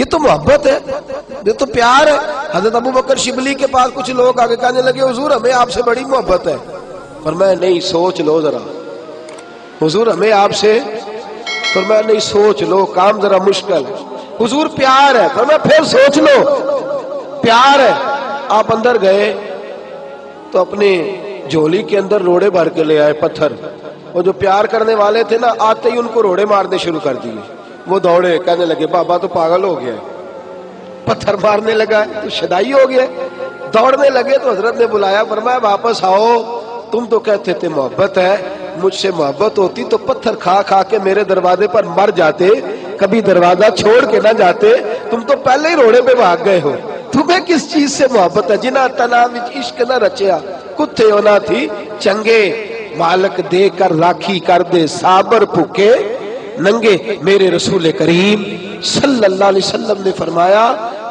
یہ تو محبت ہے، یہ تو پیار ہے۔ حضرت ابو بکر شبلی کے پاس کچھ لوگ آگے کہنے لگے حضور ہمیں آپ سے بڑی محبت ہے۔ فرمایا نہیں، سوچ لو ذرا، حضور ہمیں آپ سے، فرمایا نہیں سوچ لو، کام ذرا مشکل ہے۔ حضور پیار ہے، فرمایا پھر سوچ لو، پیار ہے۔ آپ اندر گئے تو اپنے جھولی کے اندر روڑے بھر کے لے آئے، پتھر۔ وہ جو پیار کرنے والے تھے نا، آتے ہی ان کو روڑے مارنے شروع کر دیے۔ وہ دوڑے، کہنے لگے بابا تو پاگل ہو گیا ہے، پتھر مارنے لگا ہے، تو شدائی ہو گیا۔ دوڑنے لگے تو حضرت نے بلایا، فرمایا واپس آؤ، تم تو کہتے تھے محبت ہے، مجھ سے محبت ہوتی تو پتھر کھا کھا کے میرے دروازے پر مر جاتے، کبھی دروازہ چھوڑ کے نہ جاتے، تم تو پہلے ہی روڑے پہ بھاگ گئے ہو۔ تمہیں کس چیز سے محبت ہے؟ جنا تنا وچ عشق نہ رچیا، کتے ہونا تھی چنگے، مالک دے کر راکھی کر دے صابر پھکے ننگے۔ میرے رسول کریم صلی اللہ علیہ وسلم نے فرمایا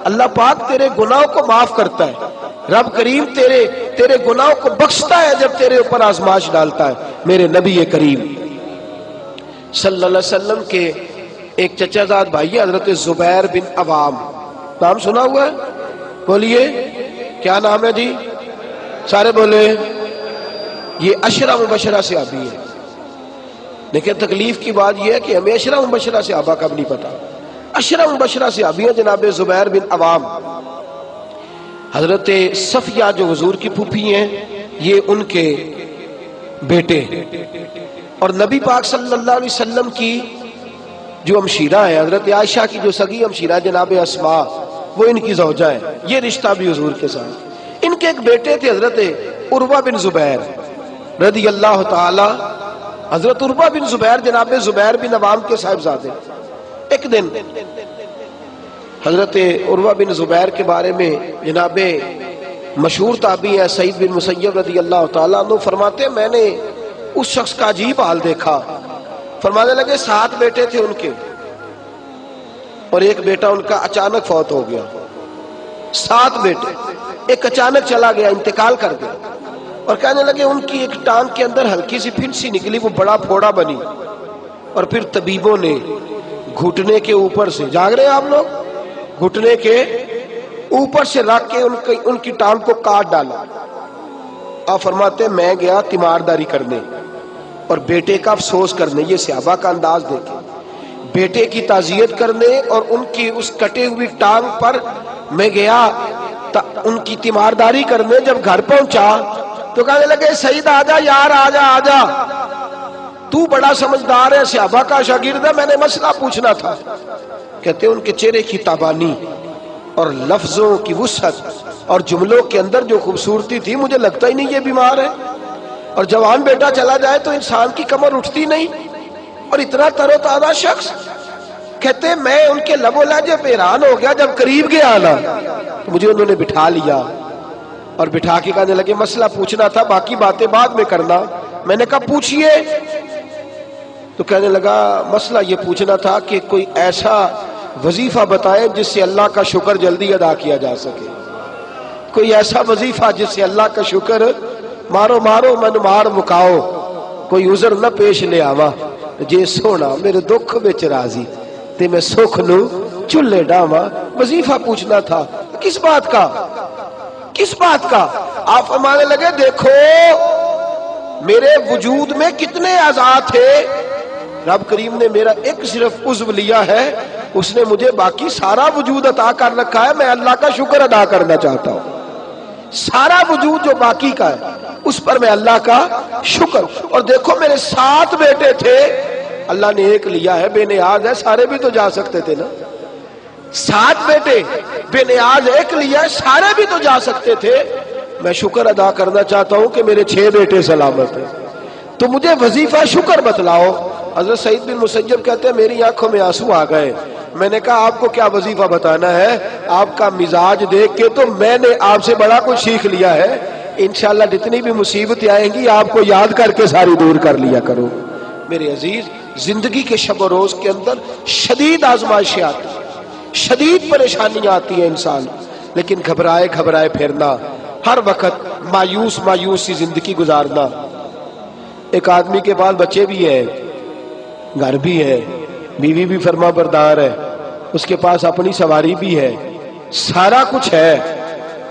اللہ پاک تیرے گناہوں کو معاف کرتا ہے، رب کریم تیرے گناہوں کو بخشتا ہے جب تیرے اوپر آزمائش ڈالتا ہے۔ میرے نبی کریم صلی اللہ علیہ وسلم کے ایک چچا زاد بھائی حضرت زبیر بن عوام، نام سنا ہوا ہے؟ بولیے کیا نام ہے جی؟ سارے بولے۔ یہ عشرہ مبشرہ صحابی ہے، لیکن تکلیف کی بات یہ ہے کہ ہمیں عشرہ مبشرہ صحابہ کا بھی نہیں پتا۔ عشرہ مبشرہ صحابی ہیں جناب زبیر بن عوام، حضرت صفیہ جو حضور کی پھوپھی ہیں، یہ ان کے بیٹے، اور نبی پاک صلی اللہ علیہ وسلم کی جو ہمشیرہ ہے، حضرت عائشہ کی جو سگی ہمشیرہ جناب اسماء، وہ ان کی زوجہ ہیں، یہ رشتہ بھی حضور کے ساتھ۔ ان کے ایک بیٹے تھے حضرت عروہ بن زبیر رضی اللہ تعالی، حضرت عروہ بن زبیر جناب زبیر بن عوام کے صاحبزادے۔ ایک دن حضرت عروہ بن زبیر کے بارے میں جناب مشہور تابعی ہے سعید بن مسیب رضی اللہ تعالیٰ عنہ فرماتے ہیں میں نے اس شخص کا عجیب حال دیکھا۔ فرمانے لگے 7 بیٹے تھے ان کے، اور ایک بیٹا ان کا اچانک فوت ہو گیا۔ 7 بیٹے، ایک اچانک چلا گیا، انتقال کر گیا، اور کہنے لگے ان کی ایک ٹانگ کے اندر ہلکی سی پھنسی نکلی، وہ بڑا پھوڑا بنی، اور پھر طبیبوں نے گھٹنے کے اوپر سے، جاگ رہے ہیں آپ لوگ، گھٹنے کے اوپر سے رکھ کے ان کی ٹانگ کو کاٹ ڈالا۔ آپ فرماتے ہیں میں گیا تیمارداری کرنے اور بیٹے کا افسوس کرنے، یہ صحابہ کا انداز دیکھیں، بیٹے کی تعزیت کرنے اور ان کی اس کٹے ہوئی ٹانگ پر میں گیا ان کی تیمارداری کرنے۔ جب گھر پہنچا تو کہنے لگے سعید آجا یار، آجا آجا، تو بڑا سمجھدار ہے، صحابہ کا شاگرد ہے، میں نے مسئلہ پوچھنا تھا۔ کہتے ہیں ان کے چہرے کی تابانی اور لفظوں کی وسعت اور جملوں کے اندر جو خوبصورتی تھی، مجھے لگتا ہی نہیں یہ بیمار ہے، اور جوان بیٹا چلا جائے تو انسان کی کمر اٹھتی نہیں، اور اتنا تر و تازہ شخص۔ کہتے ہیں میں ان کے لب و لہجے پہ حیران ہو گیا، جب قریب گیا نا تو مجھے انہوں نے بٹھا لیا اور بٹھا کے کہنے لگے مسئلہ پوچھنا تھا، باقی باتیں بعد میں کرنا۔ میں نے کہا پوچھئے، تو کہنے لگا مسئلہ یہ پوچھنا تھا کہ کوئی ایسا وظیفہ بتائیں جس سے اللہ کا شکر جلدی ادا کیا جا سکے، کوئی ایسا وظیفہ جس سے اللہ کا شکر مارو مارو من مار مکاؤ، کوئی عذر نہ پیش لے آوا، جے سونا میرے دکھ وچ راضی تے میں سکھ نو چلے ڈاواں۔ وظیفہ پوچھنا تھا، کس بات کا؟ کس بات کا؟ آپ فرمانے لگے دیکھو میرے وجود میں کتنے اعضاء تھے، رب کریم نے میرا ایک صرف عضو لیا ہے، اس نے مجھے باقی سارا وجود عطا کر رکھا ہے، میں اللہ کا شکر ادا کرنا چاہتا ہوں۔ سارا وجود جو باقی کا ہے اس پر میں اللہ کا شکر۔ اور دیکھو میرے 7 بیٹے تھے، اللہ نے ایک لیا ہے، بے نیاز ہے، سارے بھی تو جا سکتے تھے نا۔ 7 بیٹے، بے نیاز ایک لیا ہے، سارے بھی تو جا سکتے تھے۔ میں شکر ادا کرنا چاہتا ہوں کہ میرے 6 بیٹے سلامت ہیں، تو مجھے وظیفہ شکر بتلاؤ۔ حضرت سعید بن مسیب کہتے ہیں میری آنکھوں میں آنسو آ گئے۔ میں نے کہا آپ کو کیا وظیفہ بتانا ہے؟ آپ کا مزاج دیکھ کے تو میں نے آپ سے بڑا کچھ سیکھ لیا ہے، انشاءاللہ جتنی بھی مصیبتیں آئیں گی آپ کو یاد کر کے ساری دور کر لیا کرو۔ میرے عزیز، زندگی کے شب و روز کے اندر شدید آزمائشیں آتی ہیں، شدید پریشانیاں آتی ہیں انسان، لیکن گھبرائے گھبرائے پھرنا، ہر وقت مایوس مایوس سی زندگی گزارنا۔ ایک آدمی کے پاس بچے بھی ہیں، گھر بھی ہے، بیوی بھی فرما بردار ہے، اس کے پاس اپنی سواری بھی ہے، سارا کچھ ہے،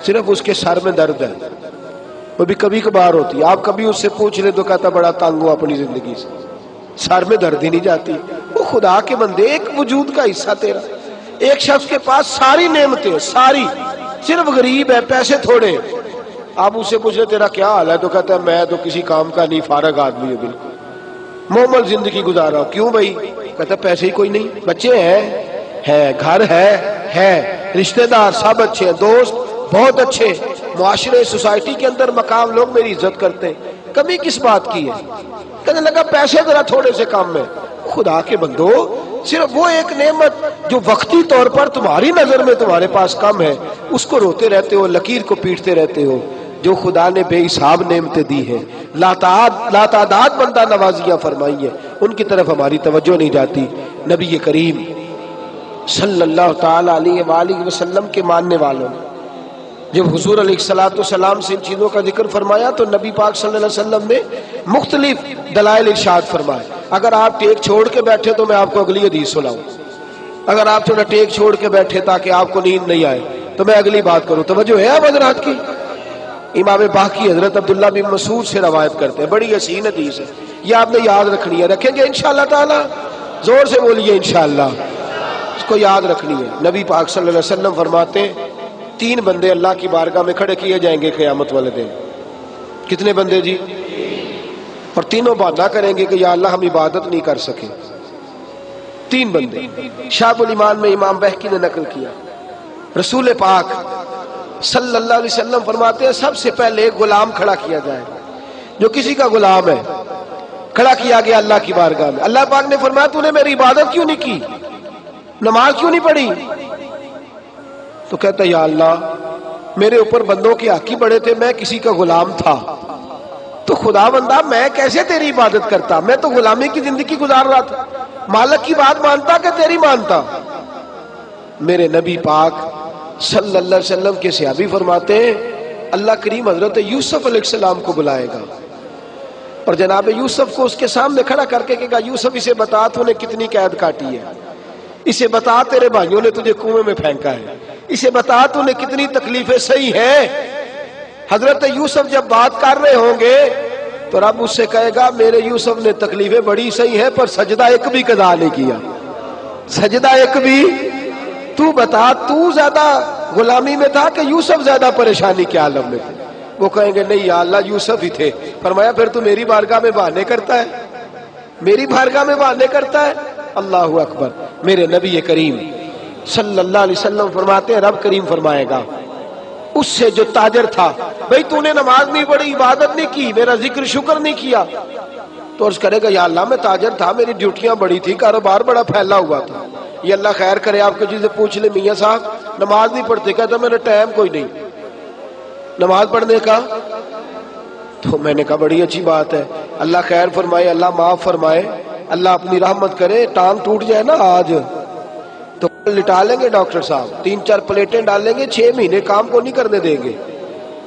صرف اس کے سر میں درد ہے، وہ بھی کبھی کبھار ہوتی ہے۔ آپ کبھی اس سے پوچھ لیں تو کہتا بڑا تنگ ہوں اپنی زندگی سے، سر میں درد ہی نہیں جاتی۔ وہ خدا کے بندے، ایک وجود کا حصہ تیرا، ایک شخص کے پاس ساری نعمتیں، ساری، صرف غریب ہے، پیسے تھوڑے، آپ اس سے پوچھ لیں تیرا کیا حال ہے تو کہتا ہے میں تو کسی کام کا نہیں، فارغ آدمی ہے، بالکل معمول زندگی گزارا ہوں۔ کیوں بھائی؟ کہتا ہے پیسے ہی کوئی نہیں، بچے ہیں، گھر ہے، رشتہ دار سب اچھے ہیں، دوست بہت اچھے، معاشرے سوسائٹی کے اندر مقام، لوگ میری عزت کرتے ہیں، کمی کس بات کی ہے؟ کہنے لگا پیسے ذرا تھوڑے سے کم ہے۔ خدا کے بندو، صرف وہ ایک نعمت جو وقتی طور پر تمہاری نظر میں تمہارے پاس کم ہے، اس کو روتے رہتے ہو، لکیر کو پیٹتے رہتے ہو۔ جو خدا نے بے حساب نعمتیں دی ہیں، لاتعداد بندہ نوازیاں فرمائی ہیں، ان کی طرف ہماری توجہ نہیں جاتی۔ نبی کریم صلی اللہ تعالی علیہ وآلہ وسلم کے ماننے والوں نے جب حضور علیہ السلام سے ان چیزوں کا ذکر فرمایا تو نبی پاک صلی اللہ علیہ وسلم نے مختلف دلائل ارشاد فرمائے۔ اگر آپ ٹیک چھوڑ کے بیٹھے تو میں آپ کو اگلی حدیث سناؤں، اگر آپ تھوڑا ٹیک چھوڑ کے بیٹھے تاکہ آپ کو نیند نہیں آئے تو میں اگلی بات کروں۔ توجہ ہے اب حضرات کی؟ امام باقی حضرت عبداللہ بن مسعود سے روایت کرتے ہیں، بڑی حسین حدیث ہے، یہ آپ نے یاد رکھنی ہے۔ رکھیں گے انشاءاللہ تعالی؟ زور سے بولیے انشاءاللہ، اس کو یاد رکھنی ہے۔ نبی پاک صلی اللہ علیہ وسلم فرماتے ہیں 3 بندے اللہ کی بارگاہ میں کھڑے کیے جائیں گے قیامت والے دن۔ کتنے بندے جی؟ اور تینوں بہانہ کریں گے کہ یا اللہ ہم عبادت نہیں کر سکے۔ 3 بندے، شعب الایمان میں امام بہقی نے نقل کیا۔ رسول پاک صلی اللہ علیہ وسلم فرماتے ہیں سب سے پہلے ایک غلام کھڑا کیا جائے، جو کسی کا غلام ہے، کھڑا کیا گیا اللہ کی بارگاہ میں۔ اللہ پاک نے فرمایا تو نے میری عبادت کیوں نہیں کی، نماز کیوں نہیں پڑھی؟ تو کہتا ہے یا اللہ میرے اوپر بندوں کے حق ہی بڑے تھے، میں کسی کا غلام تھا، تو خدا بندہ میں کیسے تیری عبادت کرتا، میں تو غلامی کی زندگی گزار رہا تھا، مالک کی بات مانتا کہ تیری مانتا؟ میرے نبی پاک صلی اللہ علیہ وسلم کے صحابی فرماتے ہیں اللہ کریم حضرت یوسف علیہ السلام کو بلائے گا اور جناب یوسف کو اس کے سامنے کھڑا کر کے کہے گا یوسف اسے بتا تو نے کتنی قید کاٹی ہے، اسے بتا تیرے بھائیوں نے تجھے کنویں میں پھینکا ہے، اسے بتا تو نے کتنی تکلیفیں سہی ہیں۔ حضرت یوسف جب بات کر رہے ہوں گے تو رب اس سے کہے گا میرے یوسف نے تکلیفیں بڑی سہی ہیں پر سجدہ ایک بھی قضا نہیں کیا، سجدہ ایک بھی۔ تو بتا تو زیادہ غلامی میں تھا کہ یوسف زیادہ پریشانی کے عالم میں تھے؟ وہ کہیں گے نہیں یا اللہ یوسف ہی تھے۔ فرمایا پھر تو میری بارگاہ میں بہانے کرتا ہے، میری بارگاہ میں بہانے کرتا ہے؟ اللہ اکبر۔ میرے نبی کریم صلی اللہ علیہ وسلم فرماتے ہیں رب کریم فرمائے گا اس سے جو تاجر تھا بھئی تو نے نماز نہیں پڑھی، عبادت نہیں کی، میرا ذکر شکر نہیں کیا، تو عرض کرے گا یا اللہ میں تاجر تھا، میری ڈیوٹیاں بڑی تھی، کاروبار بڑا پھیلا ہوا تھا، یہ اللہ خیر کرے آپ کو چیزیں پوچھ لے میاں صاحب نماز نہیں پڑھتے، کہتا میرا ٹائم کوئی نہیں نماز پڑھنے کا۔ تو میں نے کہا بڑی اچھی بات ہے، اللہ خیر فرمائے، اللہ معاف فرمائے، اللہ اپنی رحمت کرے، ٹانگ ٹوٹ جائے نا آج تو لٹا لیں گے ڈاکٹر صاحب، 3-4 پلیٹیں ڈال لیں گے، 6 مہینے کام کو نہیں کرنے دیں گے،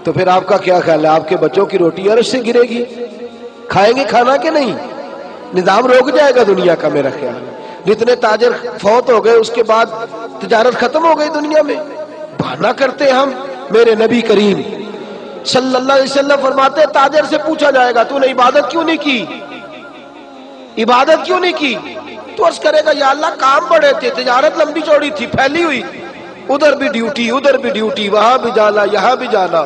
تو پھر آپ کا کیا خیال ہے آپ کے بچوں کی روٹی عرش سے گرے گی؟ کھائیں گے کھانا کہ نہیں؟ نظام روک جائے گا دنیا کا میرا خیال ہے۔ جتنے تاجر فوت ہو گئے اس کے بعد تجارت ختم ہو گئی دنیا میں، بہانہ کرتے ہم۔ میرے نبی کریم صلی اللہ علیہ وسلم فرماتے تاجر سے پوچھا جائے گا تو نے عبادت کیوں نہیں کی، عبادت کیوں نہیں کی؟ تو عرض کرے گا یا اللہ کام بڑے تھے، تجارت لمبی چوڑی تھی، پھیلی ہوئی، ادھر بھی ڈیوٹی ادھر بھی ڈیوٹی، وہاں بھی جانا یہاں بھی جانا۔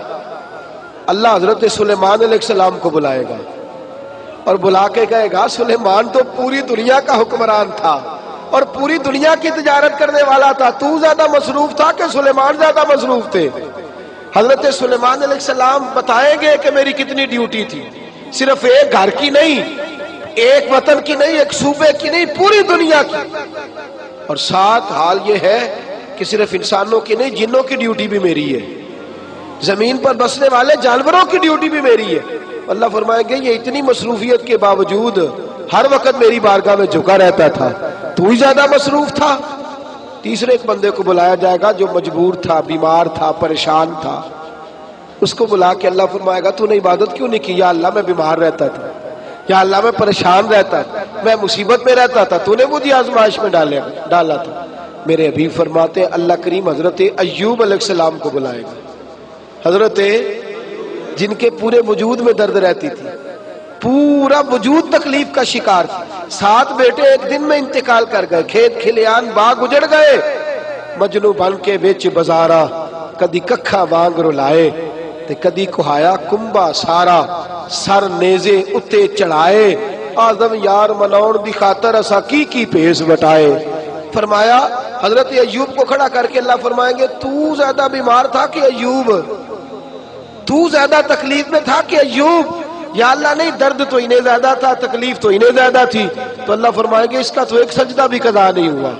اللہ حضرت سلیمان علیہ السلام کو بلائے گا اور بلا کے کہے گا سلیمان تو پوری دنیا کا حکمران تھا اور پوری دنیا کی تجارت کرنے والا تھا، تو زیادہ مصروف تھا کہ سلیمان زیادہ مصروف تھے؟ حضرت سلیمان علیہ السلام بتائیں گے کہ میری کتنی ڈیوٹی تھی، صرف ایک گھر کی نہیں، ایک وطن کی نہیں، ایک صوبے کی نہیں، پوری دنیا کی۔ اور ساتھ حال یہ ہے کہ صرف انسانوں کی نہیں، جنوں کی ڈیوٹی بھی میری ہے، زمین پر بسنے والے جانوروں کی ڈیوٹی بھی میری ہے۔ اللہ فرمائیں گے یہ اتنی مصروفیت کے باوجود ہر وقت میری بارگاہ میں جھکا رہتا تھا، تو ہی زیادہ مصروف تھا۔ تیسرے ایک بندے کو بلایا جائے گا جو مجبور تھا، بیمار تھا، پریشان تھا، اس کو بلا کے اللہ فرمائے گا تو نے عبادت کیوں نہیں کی؟ یا اللہ میں بیمار رہتا تھا، یا اللہ میں پریشان رہتا تھا، میں مصیبت میں رہتا تھا، تو نے مجھے آزمائش میں ڈالا تھا۔ میرے حبیب فرماتے ہیں اللہ کریم حضرت ایوب علیہ السلام کو بلائے گا. حضرت جن کے پورے وجود میں درد رہتی تھی، پورا وجود تکلیف کا شکار تھا. 7 بیٹے ایک دن میں انتقال کر گئے، کھیت کھلیان باغ اجڑ گئے. مجنو بن کے وچ بازارا کدی ککھا وانگ رلائے تے کدی کہایا کنبا سارا، سر نیزے اتے چڑھائے. آدم یار مناؤن دی خاطر اسا کی پیس بٹائے. فرمایا حضرت ایوب کو کھڑا کر کے اللہ فرمائیں گے تو زیادہ بیمار تھا کہ ایوب؟ تو زیادہ تکلیف میں تھا کہ ایوب؟ یا اللہ نہیں، درد تو انہیں زیادہ تھا، تکلیف تو انہیں زیادہ تھی. تو اللہ فرمائیں گے اس کا تو ایک سجدہ بھی قضا نہیں ہوا،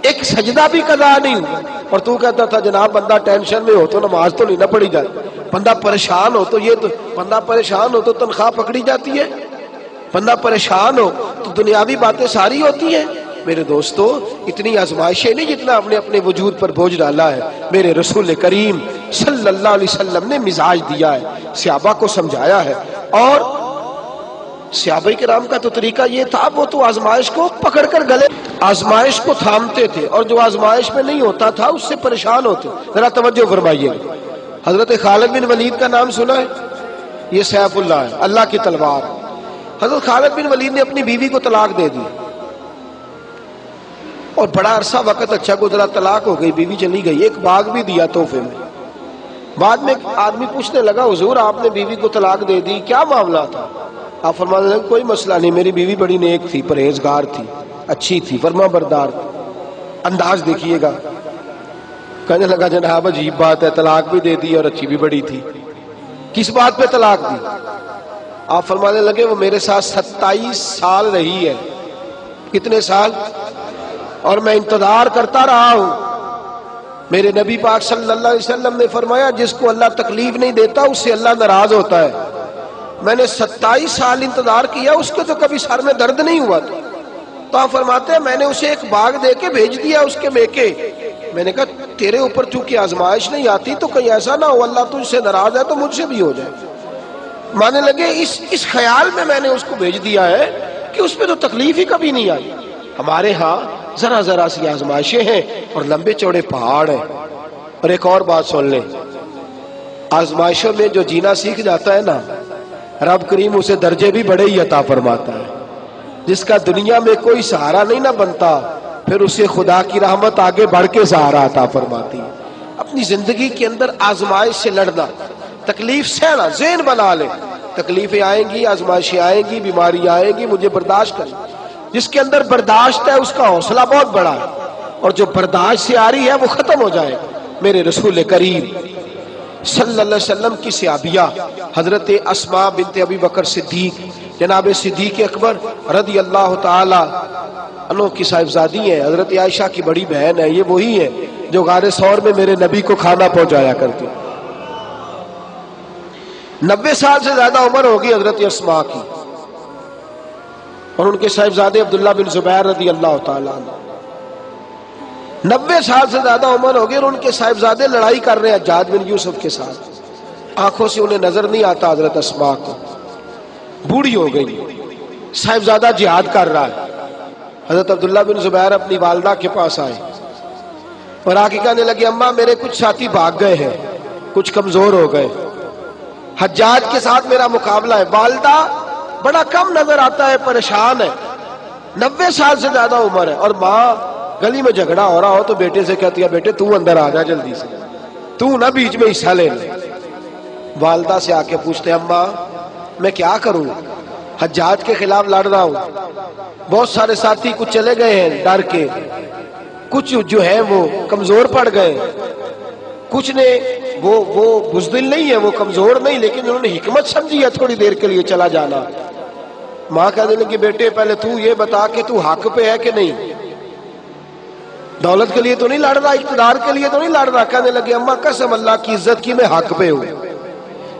ایک سجدہ بھی قضا نہیں ہوا. اور تو کہتا تھا جناب بندہ ٹینشن میں ہو تو نماز تو نہیں نہ پڑھی جاتی، بندہ پریشان ہو تو بندہ پریشان ہو تو تنخواہ پکڑی جاتی ہے، بندہ پریشان ہو تو دنیاوی باتیں ساری ہوتی ہیں. میرے دوستو اتنی آزمائشیں نہیں جتنا اپنے اپنے وجود پر بوجھ ڈالا ہے. میرے رسول کریم صلی اللہ علیہ وسلم نے مزاج دیا ہے، صحابہ کو سمجھایا ہے. اور صحابہ کرام کا تو طریقہ یہ تھا، وہ تو آزمائش کو پکڑ کر گلے آزمائش کو تھامتے تھے، اور جو آزمائش میں نہیں ہوتا تھا اس سے پریشان ہوتے. ذرا توجہ فرمائیے. حضرت خالد بن ولید کا نام سنا ہے؟ یہ سیف اللہ ہے، اللہ کی تلوار. حضرت خالد بن ولید نے اپنی بیوی کو طلاق دے دی اور بڑا عرصہ وقت اچھا گزرا، طلاق ہو گئی، بیوی چلی گئی. ایک باغ بھی دیا تحفے میں. بعد میں آدمی پوچھنے لگا حضور آپ نے بیوی کو طلاق دے دی، کیا معاملہ تھا؟ آپ فرمانے لگے کوئی مسئلہ نہیں، میری بیوی بڑی نیک تھی، پرہیزگار تھی، اچھی تھی، فرما بردار تھی. انداز دیکھیے گا. کہنے لگا جناب عجیب بات ہے، طلاق بھی دے دی اور اچھی بھی بڑی تھی، کس بات پہ طلاق دی؟ آپ فرمانے لگے وہ میرے ساتھ 27 سال رہی ہے. کتنے سال؟ اور میں انتظار کرتا رہا ہوں. میرے نبی پاک صلی اللہ علیہ وسلم نے فرمایا جس کو اللہ تکلیف نہیں دیتا اس سے اللہ ناراض ہوتا ہے. میں نے 27 سال انتظار کیا، اس کو تو کبھی سر میں درد نہیں ہوا تھا. تو آپ فرماتے ہیں میں نے اسے ایک باغ دے کے بھیج دیا اس کے میکے. میں نے کہا تیرے اوپر چونکہ آزمائش نہیں آتی تو کہیں ایسا نہ ہو اللہ تجھ سے ناراض ہے تو مجھ سے بھی ہو جائے. مانے لگے اس خیال میں نے اس کو بھیج دیا ہے کہ اس پہ تو تکلیف ہی کبھی نہیں آئی. ہمارے ہاں ذرا ذرا سی آزمائشیں ہیں اور لمبے چوڑے پہاڑ ہیں. اور ایک اور بات سن لیں، آزمائشوں میں جو جینا سیکھ جاتا ہے نا، رب کریم اسے درجے بھی بڑے ہی عطا فرماتا ہے. جس کا دنیا میں کوئی سہارا نہیں نہ بنتا، پھر اسے خدا کی رحمت آگے بڑھ کے سہارا عطا فرماتی. اپنی زندگی کے اندر آزمائش سے لڑنا، تکلیف سہنا، ذہن بنا لے تکلیفیں آئیں گی، آزمائشیں آئیں گی، بیماری آئیں گی، مجھے برداشت کرنا. جس کے اندر برداشت ہے اس کا حوصلہ بہت بڑا ہے، اور جو برداشت سے آ رہی ہے وہ ختم ہو جائے. میرے رسول کریم صلی اللہ علیہ وسلم کی صحابیہ حضرت اسماء بنت ابی بکر صدیق، جناب صدیق اکبر رضی اللہ تعالی عنہ کی صاحبزادی ہیں، حضرت عائشہ کی بڑی بہن ہے. یہ وہی ہے جو غار ثور میں میرے نبی کو کھانا پہنچایا کرتی. 90 سال سے زیادہ عمر ہوگی حضرت اسماء کی، اور ان کے صاحبزادے عبداللہ بن زبیر رضی اللہ تعالیٰ عنہ. 90 سال سے زیادہ عمر ہوگی اور ان کے صاحبزادے لڑائی کر رہے ہیں حجاج بن یوسف کے ساتھ. آنکھوں سے انہیں نظر نہیں آتا حضرت اسماء کو، بوڑھی ہو گئی. صاحبزادہ جہاد کر رہا ہے. حضرت عبداللہ بن زبیر اپنی والدہ کے پاس آئے اور آ کے کہنے لگے اماں میرے کچھ ساتھی بھاگ گئے ہیں، کچھ کمزور ہو گئے، حجاج کے ساتھ میرا مقابلہ ہے. والدہ بڑا کم نظر آتا ہے، پریشان ہے، 90 سال سے زیادہ عمر ہے. اور ماں گلی میں جھگڑا ہو رہا ہو تو بیٹے سے کہتی ہے بیٹے تو اندر آ جا جلدی سے، تو نہ بیچ میں حصہ لے لے. والدہ سے آ کے پوچھتے اماں میں کیا کروں، حجاج کے خلاف لڑ رہا ہوں، بہت سارے ساتھی کچھ چلے گئے ہیں ڈر کے، کچھ جو ہے وہ کمزور پڑ گئے، کچھ نے وہ بزدل نہیں ہے، وہ کمزور نہیں، لیکن انہوں نے حکمت سمجھی ہے تھوڑی دیر کے لیے چلا جانا. ماں کہنے لگی بیٹے پہلے تو یہ بتا کہ تو حق پہ ہے کہ نہیں، دولت کے لیے تو نہیں لڑ رہا، اقتدار کے لیے تو نہیں لڑ رہا. کہنے لگے اماں قسم اللہ کی عزت کی میں حق پہ ہوں،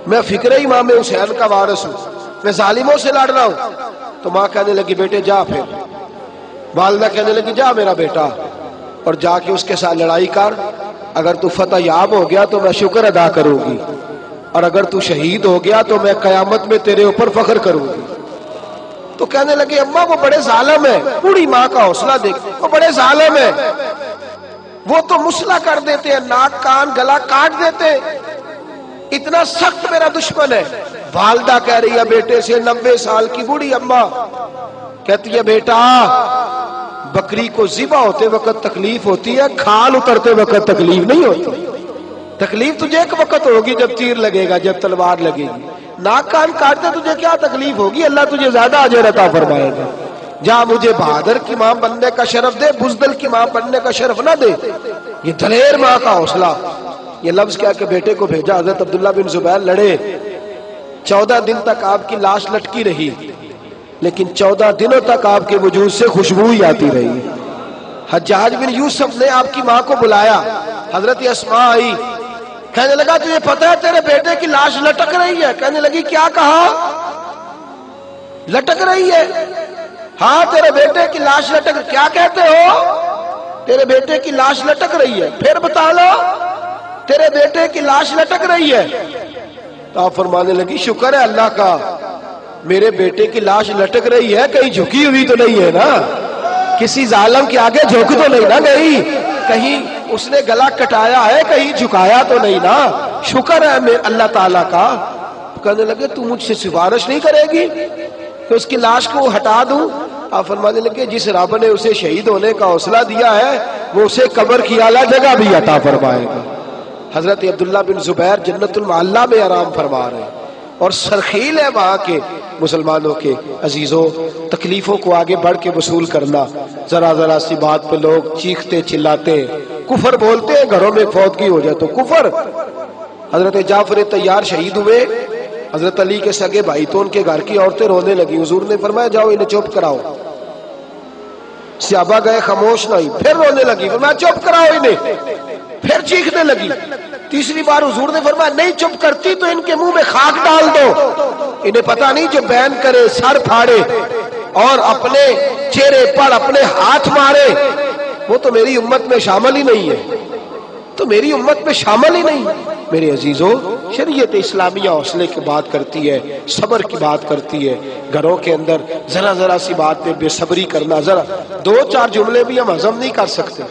میں فکر امام حسین کا وارث ہوں، میں ظالموں سے لڑ رہا ہوں. تو ماں کہنے لگی بیٹے جا. پھر والدہ کہنے لگی جا میرا بیٹا اور جا کے اس کے ساتھ لڑائی کر، اگر تو فتح یاب ہو گیا تو میں شکر ادا کروں گی، اور اگر تو شہید ہو گیا تو میں قیامت میں تیرے اوپر فخر کروں گی. تو کہنے لگے اماں وہ بڑے ظالم ہے. بوڑھی ماں کا حوصلہ دیکھ, وہ بڑے ظالم ہے, وہ تو مسئلہ کر دیتے ہیں, ناک کان گلا کاٹ دیتے ہیں, اتنا سخت میرا دشمن ہے. والدہ کہہ رہی ہے بیٹے سے, 90 سال کی بوڑھی اماں کہتی ہے بیٹا بکری کو ذبح ہوتے وقت تکلیف ہوتی ہے, کھال اترتے وقت تکلیف نہیں ہوتی. تکلیف تجھے ایک وقت ہوگی جب تیر لگے گا, جب تلوار لگے گی. ناک کان کاٹتے تجھے کیا تکلیف ہوگی, اللہ تجھے زیادہ اجر عطا فرمائے گا. جا مجھے بہادر کی ماں بننے کا شرف دے, بزدل کی ماں بننے کا شرف نہ دے. یہ دلیر ماں کا حوصلہ. یہ لفظ کیا کہ بیٹے کو بھیجا. حضرت عبداللہ بن زبیر لڑے, 14 دن تک آپ کی لاش لٹکی رہی, لیکن 14 دنوں تک آپ کے وجود سے خوشبو ہی آتی رہی. حجاج بن یوسف نے آپ کی ماں کو بلایا, حضرت اسماء آئی, کہنے لگا تجھے پتہ ہے تیرے بیٹے کی لاش لٹک رہی ہے؟ کہنے لگی کیا کہا؟ لٹک رہی ہے؟ ہاں تیرے بیٹے کی لاش لٹک. کیا کہتے ہو؟ تیرے بیٹے کی لاش لٹک رہی ہے. پھر بتا لو. تیرے بیٹے کی لاش لٹک رہی ہے. تو آپ فرمانے لگی شکر ہے اللہ کا, میرے بیٹے کی لاش لٹک رہی ہے, کہیں جھکی ہوئی تو نہیں ہے نا, کسی ظالم کے آگے جھک تو نہیں نا گئی, کہیں اس نے گلا کٹایا ہے, کہیں جھکایا تو نہیں نا, شکر ہے اللہ تعالیٰ کا. کہنے لگے تو مجھ سے سفارش نہیں کرے گی کہ اس کی لاش کو ہٹا دوں؟ آپ فرمانے لگے جس رب نے اسے شہید ہونے کا حوصلہ دیا ہے وہ اسے قبر کی اعلیٰ جگہ بھی عطا فرمائے گا. حضرت عبداللہ بن زبیر جنت المعلا میں آرام فرما رہے ہیں, اور سرخیل ہے وہاں کے مسلمانوں کے. عزیزوں, تکلیفوں کو آگے بڑھ کے وصول کرنا. ذرا ذرا سی بات پہ لوگ چیختے چلاتے کفر بولتے ہیں, گھروں میں فوتگی ہو جائے تو کفر. حضرت جعفر طیار شہید ہوئے, حضرت علی کے سگے بھائی تو ان کے گھر کی عورتیں رونے لگی. حضور نے فرمایا جاؤ انہیں چپ کراؤ. صحابہ گئے, خاموش نہیں, پھر رونے لگی. فرمایا چپ کراؤ انہیں, پھر چیخنے لگی. تیسری بار حضور نے فرمایا نہیں چپ کرتی تو ان کے منہ میں خاک ڈال دو, انہیں پتہ نہیں جو بین کرے سر پھاڑے اور اپنے چہرے پر اپنے ہاتھ مارے وہ تو میری امت میں شامل ہی نہیں ہے, تو میری امت میں شامل ہی نہیں. میرے عزیزوں, شریعت اسلامیہ حوصلے کی بات کرتی ہے, صبر کی بات کرتی ہے. گھروں کے اندر ذرا ذرا سی بات پہ بے صبری کرنا, ذرا 2-4 جملے بھی ہم ہضم نہیں کر سکتے,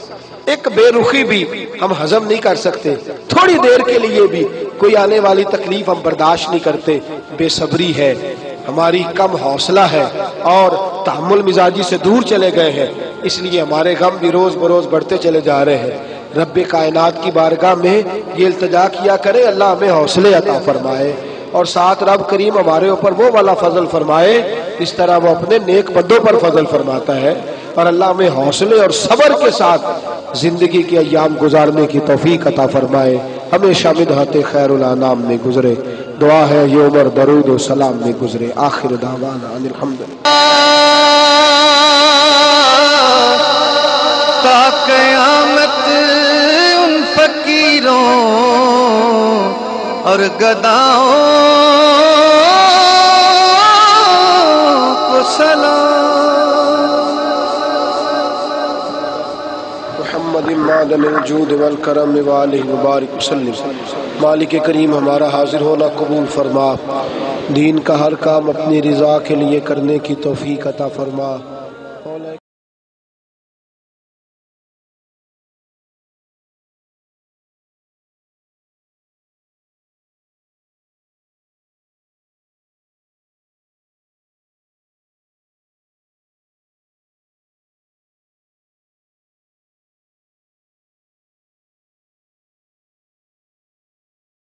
ایک بے رخی بھی ہم ہضم نہیں کر سکتے, تھوڑی دیر کے لیے بھی کوئی آنے والی تکلیف ہم برداشت نہیں کرتے. بے صبری ہے, ہماری کم حوصلہ ہے, اور تحمل مزاجی سے دور چلے گئے ہیں, اس لیے ہمارے غم بھی روز بروز بڑھتے چلے جا رہے ہیں. رب کائنات کی بارگاہ میں یہ التجا کیا کرے اللہ ہمیں حوصلے عطا فرمائے, اور ساتھ رب کریم ہمارے اوپر وہ والا فضل فرمائے اس طرح وہ اپنے نیک بندوں پر فضل فرماتا ہے. اور اللہ ہمیں حوصلے اور صبر کے ساتھ زندگی کے ایام گزارنے کی توفیق عطا فرمائے. ہمیشہ مدحت خیر الانام میں گزرے. دعا ہے یہ عمر درود و سلام میں گزرے. آخر دعوانا ان الحمدللہ. تا قیامت ان فقیروں اور گداؤں کو سلام. محمد معدن الجود والکرم وآلہ مبارک وسلم. مالک کریم ہمارا حاضر ہونا قبول فرما, دین کا ہر کام اپنی رضا کے لیے کرنے کی توفیق عطا فرما.